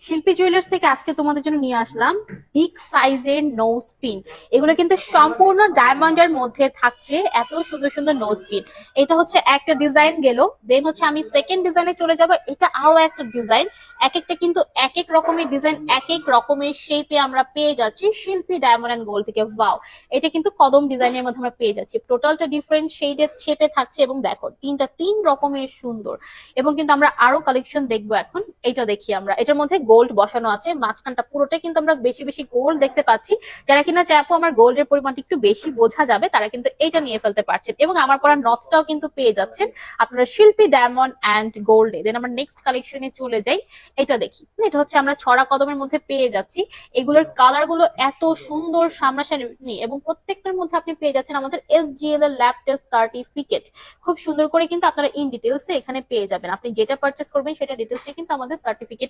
শিল্পী জুয়েলার্স থেকে আজকে তোমাদের জন্য নিয়ে আসলাম বিগ সাইজের নোজ পিন। এগুলো কিন্তু সম্পূর্ণ ডায়মন্ডের মধ্যে থাকছে, এত সুন্দর সুন্দর নোজ পিন। এটা হচ্ছে একটা ডিজাইন গেল, দেন হচ্ছে আমি সেকেন্ড ডিজাইনে চলে যাব। এটা আরো একটা ডিজাইন, এক একটা কিন্তু এক এক রকমের ডিজাইন, এক এক রকমের শেপে আমরা পেয়ে যাচ্ছি শিল্পী ডায়মন্ড এন্ড গোল্ড থেকে। ওয়াও, এটা কিন্তু কদম ডিজাইনের মধ্যে আমরা পেয়ে যাচ্ছি। টোটালটা ডিফারেন্ট শেডের শেপে থাকছে এবং দেখো তিন রকমের সুন্দর। এবং কিন্তু আমরা আরো কালেকশন দেখবো এখন। এটা দেখি, আমরা এটার মধ্যে গোল্ড বসানো আছে, মাঝখানটা পুরোটাই কিন্তু আমরা বেশি বেশি গোল্ড দেখতে পাচ্ছি। যারা কিনা চায় আপু আমার গোল্ডের পরিমাণটা একটু বেশি বোঝা যাবে, তারা কিন্তু এটা নিয়ে ফেলতে পারছেন। এবং আমার পরা নথটাও কিন্তু পেয়ে যাচ্ছেন আপনারা শিল্পী ডায়মন্ড অ্যান্ড গোল্ডে। দেন আমরা নেক্সট কালেকশনে চলে যাই। এটা দেখি, এটা হচ্ছে আমরা ছড়া কদমের মধ্যে পেয়ে যাচ্ছি। এগুলোর কালার গুলো এত সুন্দর সামনাসামনি, এবং প্রত্যেকটার মধ্যে আপনি পেয়ে যাচ্ছেন আমাদের এসজিএল এর ল্যাব টেস্ট সার্টিফিকেট। খুব সুন্দর করে কিন্তু আপনারা ইন ডিটেলসে এখানে পেয়ে যাবেন। আপনি যেটা পারচেস করবেন সেটা ডিটেলসে কিন্তু আমাদের সার্টিফিকেট